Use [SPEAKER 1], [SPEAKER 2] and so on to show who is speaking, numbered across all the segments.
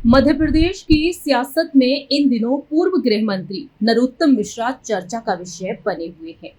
[SPEAKER 1] मध्य प्रदेश की सियासत में इन दिनों पूर्व गृह मंत्री नरोत्तम मिश्रा चर्चा का विषय बने हुए हैं।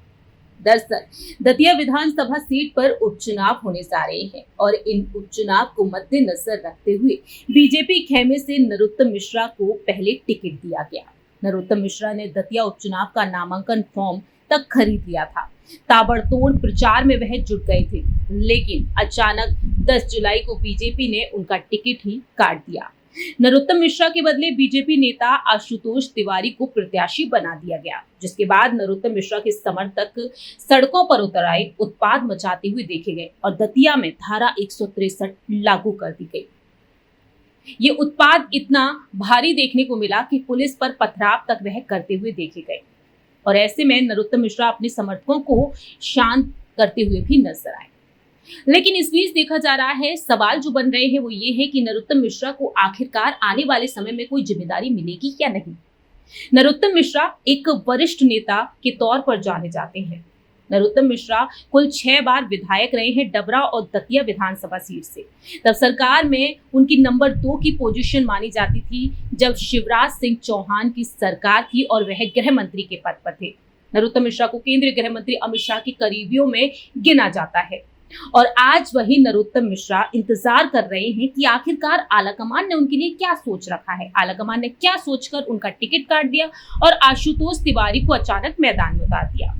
[SPEAKER 1] दरअसल दतिया विधानसभा सीट पर उपचुनाव होने जा रहे हैं और इन उपचुनाव को मद्देनजर रखते हुए बीजेपी खेमे से नरोत्तम मिश्रा को पहले टिकट दिया गया। नरोत्तम मिश्रा ने दतिया उपचुनाव का नामांकन फॉर्म तक खरीद लिया था। ताबड़तोड़ प्रचार में वह जुट गए थे, लेकिन अचानक 10 जुलाई को बीजेपी ने उनका टिकट ही काट दिया। नरोत्तम मिश्रा के बदले बीजेपी नेता आशुतोष तिवारी को प्रत्याशी बना दिया गया, जिसके बाद नरोत्तम मिश्रा के समर्थक सड़कों पर उतर आए, उत्पात मचाते हुए देखे गए और दतिया में धारा 163 लागू कर दी गई। ये उत्पात इतना भारी देखने को मिला कि पुलिस पर पथराव तक वह करते हुए देखे गए और ऐसे में नरोत्तम मिश्रा अपने समर्थकों को शांत करते हुए भी नजर आए। लेकिन इस बीच देखा जा रहा है, सवाल जो बन रहे हैं वो ये है कि नरोत्तम मिश्रा को आखिरकार आने वाले समय में कोई जिम्मेदारी मिलेगी या नहीं। नरोत्तम मिश्रा एक वरिष्ठ नेता के तौर पर जाने जाते हैं। नरोत्तम मिश्रा कुल 6 बार विधायक रहे हैं डबरा और दतिया विधानसभा सीट से। तब सरकार में उनकी नंबर 2 की पोजीशन मानी जाती थी, जब शिवराज सिंह चौहान की सरकार थी और वह गृह मंत्री के पद पर थे। नरोत्तम मिश्रा को केंद्रीय गृह मंत्री अमित शाह के करीबियों में गिना जाता है और आज वही नरोत्तम मिश्रा इंतजार कर रहे हैं कि आखिरकार आलाकमान ने उनके लिए क्या सोच रखा है। आलाकमान ने क्या सोचकर उनका टिकट काट दिया और आशुतोष तिवारी को अचानक मैदान में उतार दिया।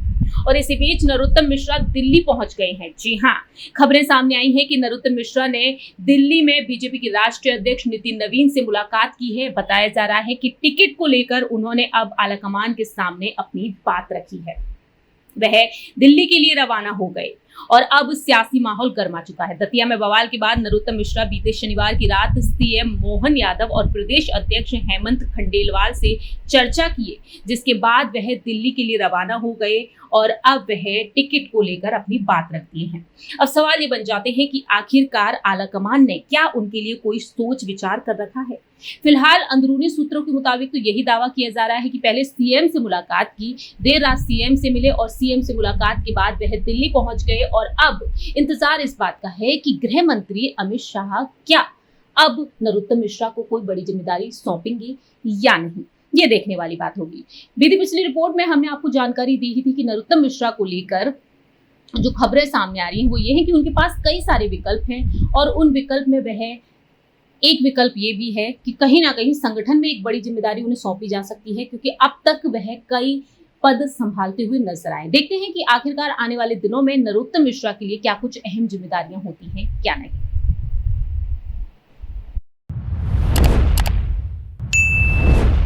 [SPEAKER 1] और इसी बीच नरोत्तम मिश्रा दिल्ली पहुंच गए हैं। जी हां, खबरें सामने आई हैं कि नरोत्तम मिश्रा ने दिल्ली में बीजेपी के राष्ट्रीय अध्यक्ष नितिन नवीन से मुलाकात की है। बताया जा रहा है कि टिकट को लेकर उन्होंने अब आलाकमान के सामने अपनी बात रखी है। वह दिल्ली के लिए रवाना हो गए और अब सियासी माहौल गर्मा चुका है। दतिया में बवाल के बाद नरोत्तम मिश्रा बीते शनिवार की रात सीएम मोहन यादव और प्रदेश अध्यक्ष हेमंत खंडेलवाल से चर्चा किए, जिसके बाद वह दिल्ली के लिए रवाना हो गए और अब वह टिकट को लेकर अपनी बात रखती हैं। अब सवाल ये बन जाते हैं कि आखिरकार आलाकमान ने क्या उनके लिए कोई सोच विचार कर रखा है। फिलहाल अंदरूनी सूत्रों के मुताबिक तो यही दावा किया जा रहा है कि पहले सीएम से मुलाकात की, देर रात सीएम से मिले और सीएम से मुलाकात के बाद वह दिल्ली पहुंच गए और अब इंतजार इस बात का है कि गृह मंत्री अमित शाह क्या अब नरोत्तम मिश्रा को कोई बड़ी जिम्मेदारी सौंपेंगे या नहीं, ये देखने वाली बात होगी। बीती पिछली रिपोर्ट में हमने आपको जानकारी दी ही थी कि नरोत्तम मिश्रा को लेकर जो खबरें सामने आ रही हैं वो ये है कि उनके पास कई सारे विकल्प हैं और उन विकल्प में वह एक विकल्प ये भी है कि कहीं ना कहीं संगठन में एक बड़ी जिम्मेदारी उन्हें सौंपी जा सकती है, क्योंकि अब तक वह कई पद संभालते हुए नजर आए। देखते हैं कि आखिरकार आने वाले दिनों में नरोत्तम मिश्रा के लिए क्या कुछ अहम जिम्मेदारियां होती हैं क्या नहीं।